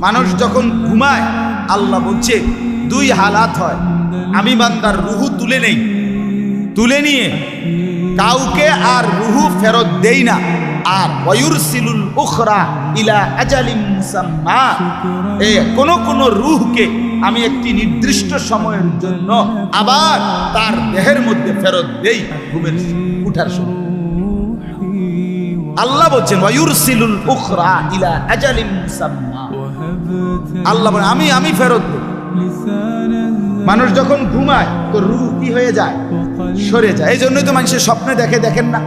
মানুষ যখন ঘুমায় আল্লাহ বলছে দুই হালাত হয়, আমি বান্দার রুহু তুলে নেই, তুলে নিয়ে কাউকে আর রুহু ফেরত দেই না, আর ওয়ুরসিলুল উখরা ইলা আজালিম মুসাম্মা, কোন রূহকে আমি একটি নির্দিষ্ট সময়ের জন্য আবার তার দেহের মধ্যে ফেরত দেই ঘুমের উঠার সময়। আল্লাহ বলছেন ওয়ুরসিলুল উখরা ইলা আজালিম মুসাম্মা, আল্লাহ বলেন আমি ফেরত দেই। মানুষ যখন ঘুমায় তো রূহ কি হয়ে যায়? সরে যায়। এই জন্যই তো মানুষের স্বপ্নে দেখেন না,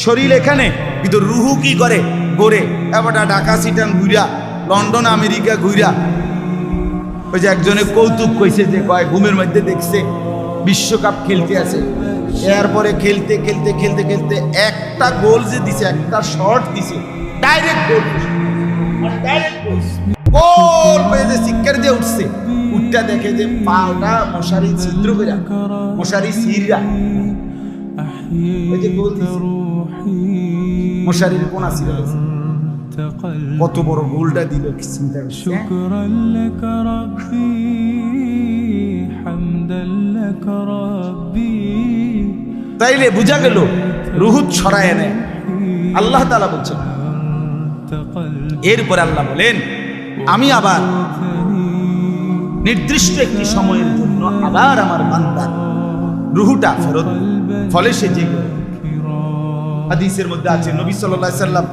শরীর এখানে কিন্তু রুহু কি করে? গড়ে এবার ঢাকা সিটাং ঘুরা, লন্ডন আমেরিকা ঘুরা। ওই যে একজনে কৌতুক কইছে যে কয় ঘুমের মধ্যে দেখছে বিশ্বকাপ খেলতে আছে, এরপরে খেলতে একটা গোল যে দিছে, একটা শট দিছে, ডাইরেক্ট গোল, গোল হয়ে যে শিক্ষার দিয়ে উঠছে, উঠটা দেখে যে পাটা মশারি ছিদ্র করে, মশারি ছিঁড়া, ওই যে গোল দিছে মশারির কোনা ছিল, কত বড় গোলটা দিল চিন্তা করছে। তাইলে বুঝা গেল রুহুত ছড়ায় নেয় আল্লাহ তাআলা বলছেন। এরপরে আল্লাহ বলেন আমি আবার নির্দিষ্ট একটি সময়ের জন্য আবার আমার বান্দার রুহুটা ফেরত, ফলে সে জেগে। হাদিসের মধ্যে আছে নবী সাল্লাল্লাহু আলাইহি সাল্লাম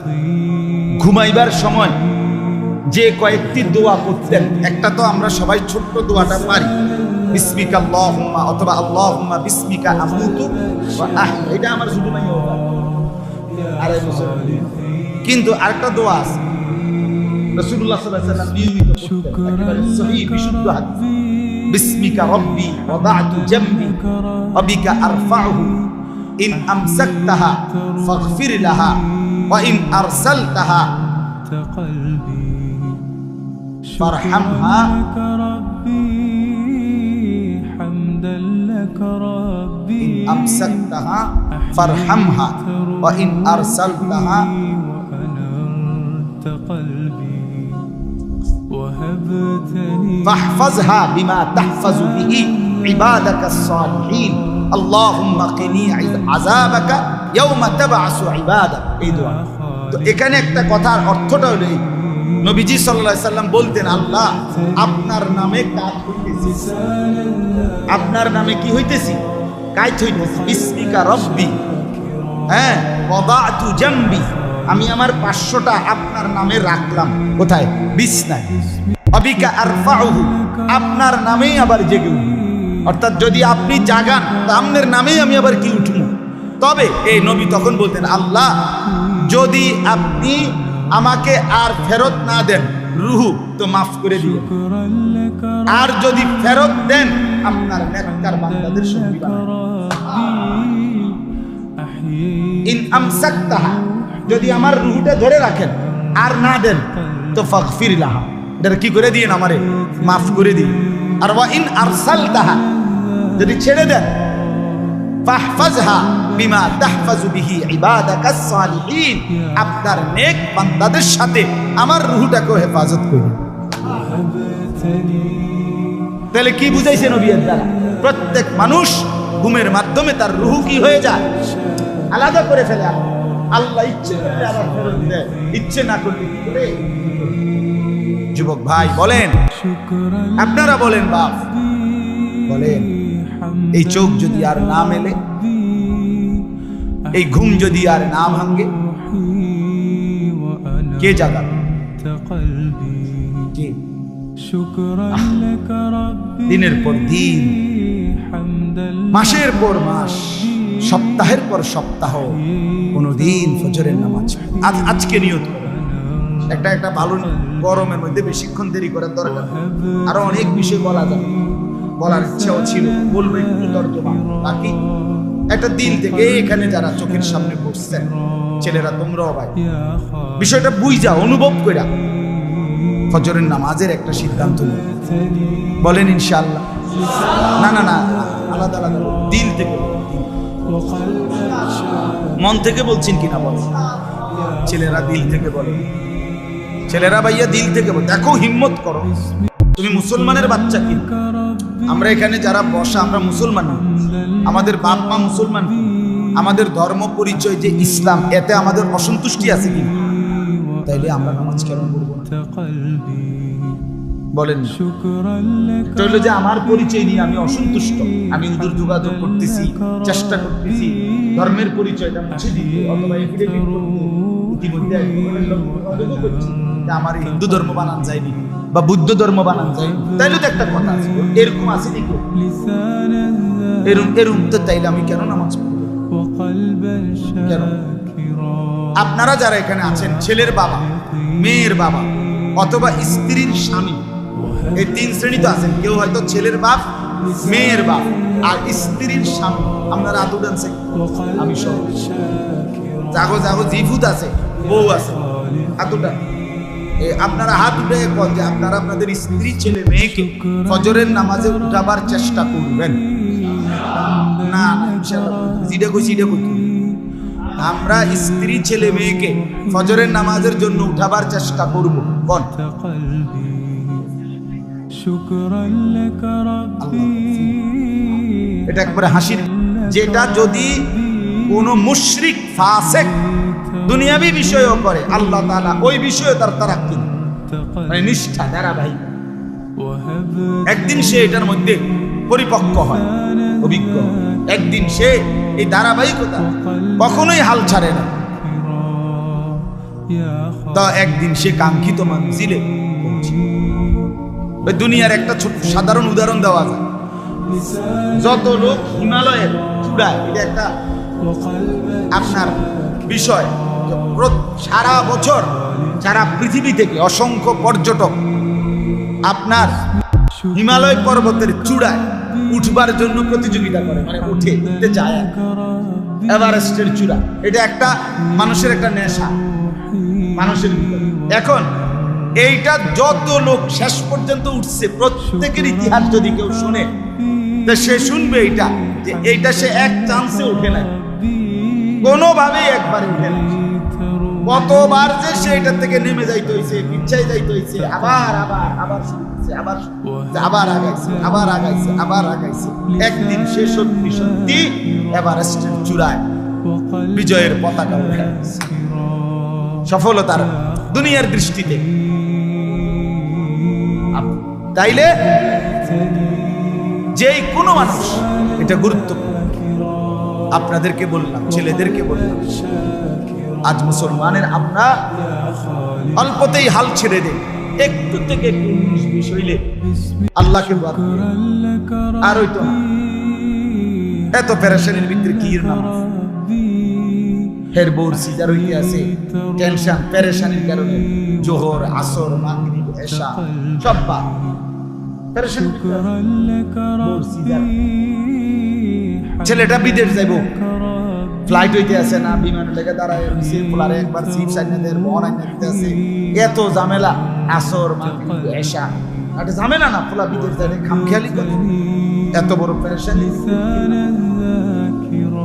ঘুমাইবার সময় যে কয়েকটি দোয়া করতেন, একটা তো আমরা সবাই ছোট্ট দোয়াটা পারি, বিসমিকা আল্লাহুম্মা, অথবা আল্লাহুম্মা বিসমিকা আমুতু ওয়া আহয়া, এটা আমার শুধু নাই, আরে কিন্তু আরেকটা দোয়া আছে রাসূলুল্লাহ সাল্লাল্লাহু আলাইহি সাল্লাম নিয়মিত করতেন, একেবারে সহিহ বিশুদ্ধ হাদিস, বিসমিকা রাব্বি ওয়াদা'তু জামবি ওয়া বিকা আরফাউহু ইন আমসাকতাহা ফাগফির লাহা ওয়া ইন আরসালতাহা ফারহামহা ইন আমসাকতাহা ফারহামহা ওয়া ইন আরসালতাহা ফাহফাজহা বিমা তাহফাজু বিহি ইবাদাকাস সালিহিন আল্লাহুম্মা কিনি আযাবাকা ইয়াওমা তাবআসু ইবাদাক। এই দোয়া তো এখানে একটা কথার অর্থটা হলো নবীজি সাল্লাল্লাহু আলাইহি সাল্লাম বলতেন আল্লাহ আপনার নামে কাজ হইতেছি, আপনার নামে কি হইতেছি? কাজ হইতেছি। বিসমিকা রাব্বি, হ্যাঁ, ওয়াদা'তু জামবি, আমি আমার 500টা আপনার নামে রাখলাম কোথায়? বিছনায়। আবিকা আরফাউহু, আপনার নামেই আবার জেগে উঠব, অর্থাৎ যদি আপনি জাগান তো আপনার নামেই আমি আবার কি উঠবো। তবে এই নবী তখন বলতেন আল্লাহ যদি আপনি আমাকে আর ফেরত না দেন রুহু তো মাফ করে দিন, আর যদি ফেরত দেন আপনার নেককার বান্দাদের সঙ্গী বানাবেন। ইন আমসাকতাহা, যদি আমার রুহুটা ধরে রাখেন আর না দেন তো ফাগফির লাহা, এটা কি করে দিন? আমারে মাফ করে দিন। আর ওয়া ইন আরসালতাহা, যদি ছেড়ে দেন ফাহফাজহা বিমা তাহফাজু বিহি ইবাদাকাস সালিহিন, আপনার নেক বান্দাদের সাথে আমার রুহটাকে হেফাজত করুন। তাহলে কি বুঝাইছে নবীর দ্বারা? প্রত্যেক মানুষ ঘুমের মাধ্যমে তার রুহু কি হয়ে যায়? আলাদা করে ফেলে। আল্লাহ ইচ্ছে করলে আবার ফেরত দেয়, ইচ্ছে না করলে কি করে? যুবক ভাই বলেন, আপনারা বলেন, বাপ বলেন, এই চোখ যদি আর না মেলে, এই ঘুম যদি আর না ভাঙ্গে, কে জাগাবে? কে? দিনের পর দিন, মাসের পর মাস, সপ্তাহের পর সপ্তাহ কোনদিন ফজরের নামাজ আজকে নিয়ত করে একটা ভালো, গরমের মধ্যে বেশিক্ষণ দেরি করার দরকার, আরো অনেক বিষয় বলা যাবে, বলার ইচ্ছাও ছিল, বলবো একটু তর্জমা। বাকি একটা দিল থেকে এখানে যারা চোখের সামনে বসছেন ছেলেরা, তোমরাও ভাই বিষয়টা বুঝা অনুভব কইরা ফজরের নামাজের একটা সিদ্ধান্ত নিন। বলেন ইনশাআল্লাহ। না না না, আলাদা আলাদা, দিল থেকে, মন থেকে বলছেন কিনা বলেন। ছেলেরা দিল থেকে বলেন, ছেলেরা ভাইয়া দিল থেকে দেখো, হিম্মত করো, তুমি মুসলমানের বাচ্চা কি? আমরা এখানে যারা বসা আমরা মুসলমান, আমাদের বাপ মা মুসলমান, আমাদের ধর্ম পরিচয় যে ইসলাম, এতে আমাদের অসন্তুষ্টি আছে কি? তাইলে আমরা নামাজ কেন পড়বো না? বলেন, চলো যে আমার পরিচয় নিয়ে আমি অসন্তুষ্ট, আমি ওদের যোগাযোগ করতেছি, চেষ্টা করতেছি ধর্মের পরিচয়টা মুছে দিতে, অথবা এফিডেভিট করতে, ইতিমধ্যে আমার হিন্দু ধর্ম বানান যায়নি বা বুদ্ধ ধর্ম বানান যায়নি, তাইলে তো একটা কথা আছে, এরকম আছে নাকি? এরম তো, তাইলে আমি কেন নামাজ পড়বো? কেন? আপনারা যারা এখানে আছেন, ছেলের বাবা, মেয়ের বাবা, অথবা স্ত্রীর স্বামী, এই তিন শ্রেণী তো আছেন। কেউ হয়তো ছেলের বাপ, মেয়ের বাপ আর স্ত্রীর স্বামী। আপনারা হাত উঠানছে, আমি সব জাগো জাগো, জিফুত আছে, বউ আছে, হাত উঠান। আপনারা হাত উঠে কল যে আপনারা আপনাদের স্ত্রী ছেলে মেয়েকে ফজরের নামাজে উঠাবার চেষ্টা করবেন। না জিডে কই জিডে কই, আমরা স্ত্রী ছেলে মেয়েকে ফজরের নামাজের জন্য উঠাবার চেষ্টা করব। কোন? এটা একবারে হাসির। যেটা যদি কোন মুশরিক ফাসিক দুনিয়াবি বিষয়ও করে, আল্লাহ তাআলা ওই বিষয়ে তার তারাক্কি, মানে নিষ্ঠা, ধারাবাহিক, একদিন সে এটার মধ্যে পরিপক্ক হয়, অভিজ্ঞ। একদিন সে এই ধারাবাহিকতা কখনোই হাল ছাড়ে না, তা একদিন সে কাঙ্ক্ষিত মঞ্জিলে পৌঁছে। দুনিয়ার একটা ছোট সাধারণ উদাহরণ দেওয়া যায়। যত লোক হিমালয়ের চূড়ায়, এটা একটা আপনার বিষয়, সারা বছর সারা পৃথিবী থেকে অসংখ্য পর্যটক আপনার হিমালয় পর্বতের চূড়ায় উঠবার জন্য প্রতিযোগিতা করে, মানে উঠতে যায়। এভারেস্টের চূড়া, এটা একটা মানুষের একটা নেশা, মানুষের ভিতরে। এখন এইটা যত লোক শেষ পর্যন্ত উঠছে, প্রত্যেকের ইতিহাস যদি কেউ শুনে, তা সে শুনবে এইটা যে এইটা সে এক চান্সে উঠে নাই, কোনোভাবেই একবারে উঠে নাই। কতবার যে সে এটার থেকে নেমে যাইতে হয়েছে, পিছাই যাইতে হয়েছে, আবার আবার আবার শুরু করছে, আবার আগাইছে, আবার আগাইছে, আবার আগাইছে। একদিন সে সত্যি সত্যি এভারেস্টের চূড়ায় বিজয়ের পতাকা উঠে, সফলতার দুনিয়ার দৃষ্টিতে। তাইলে যেই কোনো মানুষ, এটা গুরুত্বপূর্ণ, আপনাদেরকে বললাম, ছেলেদেরকে বললাম, আজ মুসলমানের আমরা অল্পতেই হাল ছেড়ে দেয়, একটু থেকে একটু বিষ হইলে আল্লাহকে বাদ আর হইতো না। এত পেরেশানির ভিতরে কি নামাজ, হের বোর সিজার হইতে আছে, টেনশন পেরেশানির কারণে জোহর, আসর, মাগরিব, এশা সব বাদ, পেরেশানি। ছেলেটা বিদেশ যাইব, ফ্লাইট হইতে আছে না, বিমান লেগে দাঁড়ায় রয়েছে, ফ্লারে একবার সিট সাইনাদের বহন আইনা দিতে আছে, এত ঝামেলা। আসর, মাগরিব, এশা, একটা ঝামেলা না? ফ্লা বিদেশ যাইলে খামখেয়ালি করে, এত বড় পেরেশানি।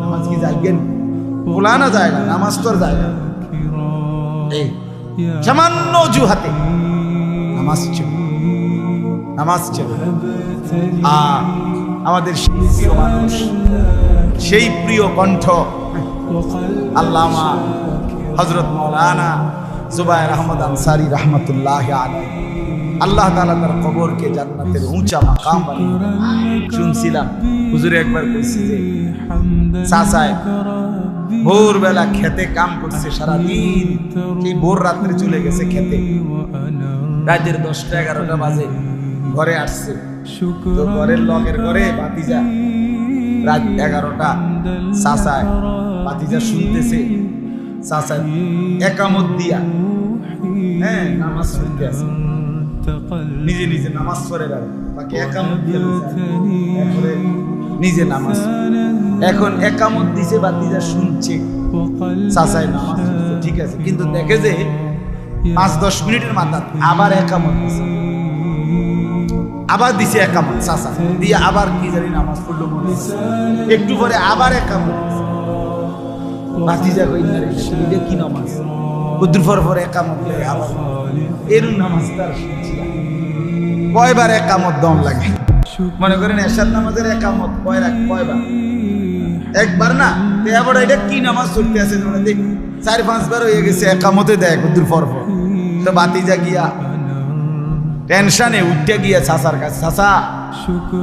নামাজ কি যাইবেন? ফোলা না যায় না, নামাজ তোর যায় না। এই সামান্য অজুহাতে নামাজ ছিল, নামাজ ছিল। আমাদের সেই প্রিয় মানুষ, সেই প্রিয় কণ্ঠ আল্লামা হযরত মাওলানা জুবায়ের আহমদ আনসারী রাহমাতুল্লাহ আলাইহি, আল্লাহ তাআলা তার কবরকে জান্নাতের উঁচা মাকাম বানিয়ে। শুনছিলাম হুজুরে একবার কইছে যে চাচায় ভোরবেলা খেতে কাম করছে সারাদিন, সেই ভোর রাত্রে চলে গেছে খেতে, রাতের 10টা-11টা বাজে ঘরে আসছে। তো ঘরের লগের ঘরে ভাতিজা, রাত 11টা, চাচায় ভাতিজা শুনতেছে, চাচায় একামত দিয়া নামাজ পড়তে আছে, নিজে নিজে নামাজ পড়ে গেল, বাকি একামত দিয়ে নিজে নামাজ। এখন একামত দিছে, ভাতিজা শুনছে, চাচায় নামাজ পড়ছে, ঠিক আছে, কিন্তু দেখে যে 5-10 মিনিটের মাথা আবার একামত দিছে, আবার দিছে একামত, চাচা দিয়ে আবার কি জানি নামাজ পড়লো মনে হচ্ছে, একটু পরে আবার একামত। ভাতিজা কই না রে, এটা কি নামাজ? উদ্র পর একামত, আবার এর নামাজটা শুনছি না। কয়বার একামত দম লাগে? মনে করেন এশার নামাজের একামত কয়বার? একবার না। এবার এটা কি নামাজ ছুটতে আছে? 4-5 বার হয়ে গেছে, একামতে দেয় কদ্দুর পর পর। তো বাতিজা গিয়া টেনশনে উঠতে গিয়া চাচার কাছে, চাচা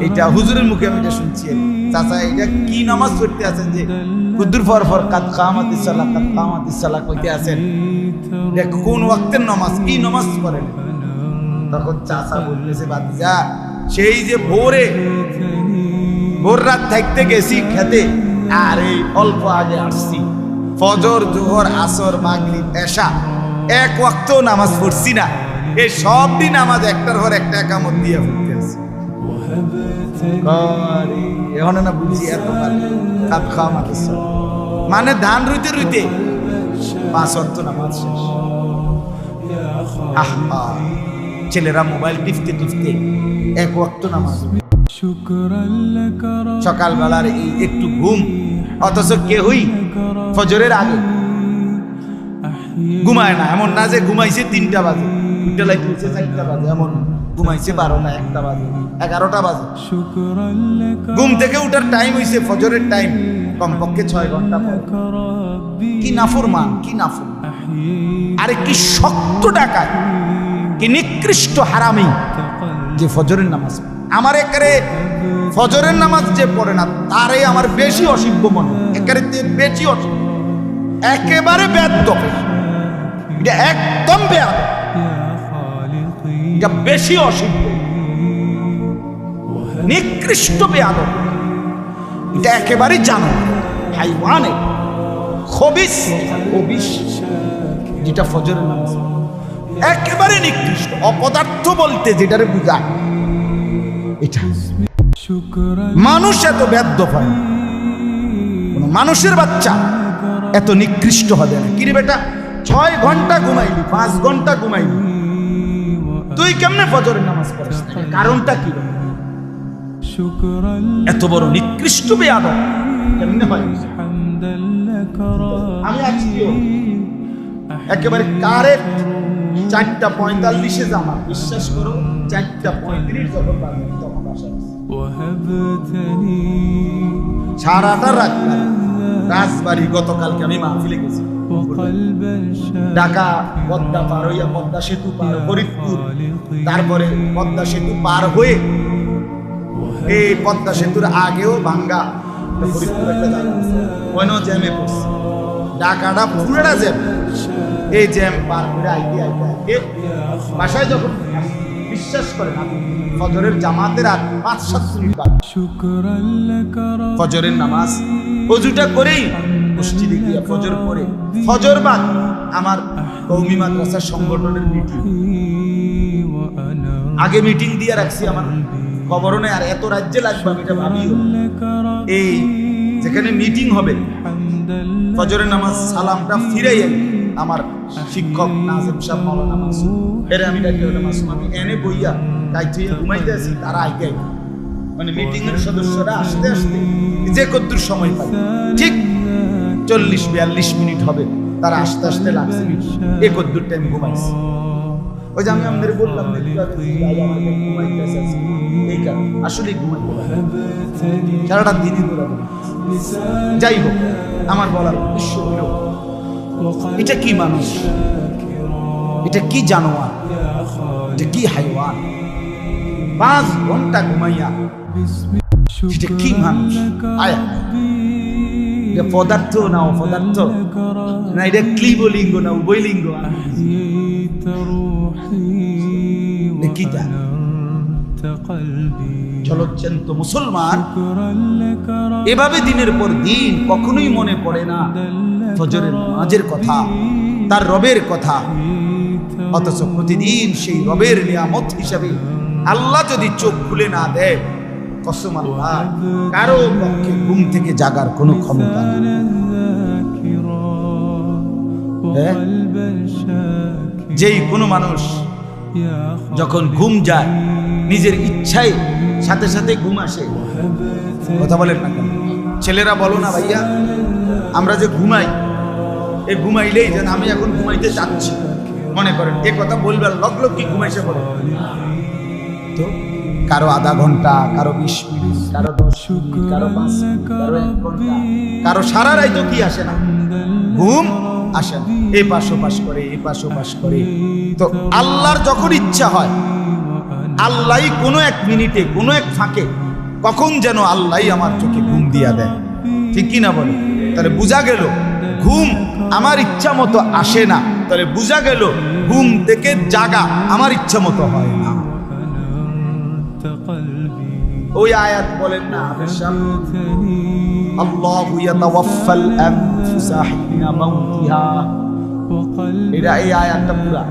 এটা হুজুরের মুখে আমি এটা শুনছি, চাচা এটা কি নামাজ পড়তে আছেন যে কদ্দুর পর পর কাদ কামাতিস সালাহ কইতে আছেন? দেখ কোন ওয়াক্তের নামাজ, কি নামাজ পড়েন? তখন চাচা বলতেছে, বাতিজা সেই যে ভোর রাত থাকতে গেছি খেতে, আর এই অল্প আগে আসছি, ফজর জোহর আসর মাগরিব এশা এক ওয়াক্ত নামাজ পড়ছি না। এই সবটি নামাজ একটার পর একটা একামত দিয়ে পড়তে আছে। এখন না বুঝি এত মানে ধান রুইতে রুইতে 5 ওয়াক্ত নামাজ শেষ। ছেলেরা মোবাইল টিপতে টিপতে এক ওয়াক্ত নামাজ। সকালবেলার এই একটু ঘুম, অথচ কেউই ফজরের আগে ঘুমায় না। এমন না যে ঘুমাইছে 3টা বাজে, 4টা বাজে, এমন ঘুমাইছে 12টা 1টা বাজে 11টা বাজে। ঘুম থেকে উঠার টাইম হইছে ফজরের টাইম, কমপক্ষে 6 ঘন্টা পর। কি নাফরমান, কি নাফরমান! আরে কি শক্ত ডাকায়, কি নিকৃষ্ট হারামি যে ফজরের নামাজ। আমার একারে ফজরের নামাজ যে পড়ে না তারে আমার বেশি অসিব্য মনে, একারে বেশি অসিব্য, একেবারে বেয়াদব, এটা একদম বেয়াদব, এটা বেশি অসিব্য, নিকৃষ্ট বেয়াদব, এটা একেবারে জানো হাইওয়ানে খবিস, খবিস যেটা ফজরের নামাজ একেবারে নিকৃষ্ট অপদার্থ বলতে যেটারে বুঝায় এটা। মানুষ এত বেয়াদব হয় না, কোন মানুষের বাচ্চা এত নিকৃষ্ট হবে না। কিরে বেটা 6 ঘন্টা ঘুমাইলি, 5 ঘন্টা ঘুমাইলি, তুই কেমনে ফজরের নামাজ পড়িস না? কারণটা কি? এত বড় নিকৃষ্ট বেয়াদব কেমনে হয়? আমি আজকেও একেবারে কারেক্ট 4:45 জামা, বিশ্বাস করো 4:35 যখন বাজে তখন আসা সারাটা রাত রাজবাড়ি। গতকালকে আমি মাহফিলে গেছি, ঢাকা পদ্মা পার হইয়া পদ্মা সেতু পার, ফরিদপুর, তারপরে পদ্মা সেতু পার হয়ে এই পদ্মা সেতুর আগেও ভাঙ্গা ফরিদপুর একটা জায়গা আছে, ওইও জ্যামে পড়ছে। ঢাকাটা পুরোটা জ্যাম। এই জ্যাম পার করে আইতে আইতে আইতে বাসায় যখন, বিশ্বাস করেন ফজরের জামাতের আর 5-7 মিনিট বাকি, ফজরের নামাজ ওযুটা করেই মসজিদে গিয়া ফজর পড়ে, ফজর বাদ আমার কওমি মাদ্রাসার সংগঠনের মিটিং, আগে মিটিং দিয়ে রাখছি, আমার খবরও নেই। আর এত রাজ্যে লাগবে আমি এটা ভাবিও, এই যেখানে মিটিং হবে ফজরের নামাজ সালামটা ফিরাই আমার শিক্ষক নাজিম সাহেব মাওলানা মাসুম, এর আমি ডাক্তার মাসুম, আমি এনে বইয়া কাইতে ঘুমাইতে আছি, তারা আইতে মানে মিটিং এর সদস্যরা আসতে আসতে যে কতদূর সময় পাই, ঠিক 40-42 মিনিট হবে, তারা আসতে আসতে লাগছে এ কতদূর টাইম ঘুমাইছে। ওই যে আমি আমাদের বললাম এই কারণে আসলে ঘুমাইতে সারাটা দিনই দৌড়াবো। যাই হোক, আমার বলার উদ্দেশ্য হল এটা কি মানুষ, এটা কি জানোয়ার, এটা কি হাইওয়ান। 5 ঘন্টা ঘুমাইয়া এটা কি মানুষ? আয় এটা পদার্থ না অপদার্থ না, এটা ক্লিবলিঙ্গ না উভয়লিঙ্গ? চলচ্চন্ত মুসলমান এভাবে দিনের পর দিন কখনোই মনে পড়ে না ফজরের নামাজের কথা, তার রবের কথা, অথচ প্রতিদিন সেই রবের নিয়ামত হিসাবে আল্লাহ যদি চোখ খুলে না দেয়, কসম আল্লাহ কারো পক্ষে ঘুম থেকে জাগার কোনো ক্ষমতা নেই। যেই কোনো মানুষ যখন ঘুম যায় নিজের ইচ্ছায় সাথে সাথে ঘুম আসে, কথা বলেন না কেন? ছেলেরা বলো না ভাইয়া, আমরা যে ঘুমাই, এই ঘুমাইলেই যেন আমি এখন ঘুমাইতে চাচ্ছি, মনে করেন এ কথা বলবার লগ লগ কি ঘুমাইছে বলে তো কারো আধা ঘন্টা, কারো 20 মিনিট, কারো 10 মিনিট, কারো 5 মিনিট, কারো 1 ঘন্টা, কারো সারা রাত কি আসে না, ঘুম আসে না, এই পাশ ওপাশ করে, এই পাশ ওপাশ করে। তো আল্লাহর যখন ইচ্ছা হয়, আল্লাহই কোনো এক মিনিটে, কোনো এক ফাঁকে কখন যেন আল্লাহই আমার চোখে ঘুম দিয়া দেয়, ঠিক কি না বলে? তাহলে বোঝা গেল ঘুম আমার ইচ্ছা মতো আসে না, তাহলে বোঝা গেল ঘুম থেকে জাগা আমার ইচ্ছা মতো হয় না। ওই আয়াত বলেন না আল্লাহু ইয়াতাওয়াফাল আনফুসা হিনা মাউতিহা, এটা এই আয়াতটা পুরা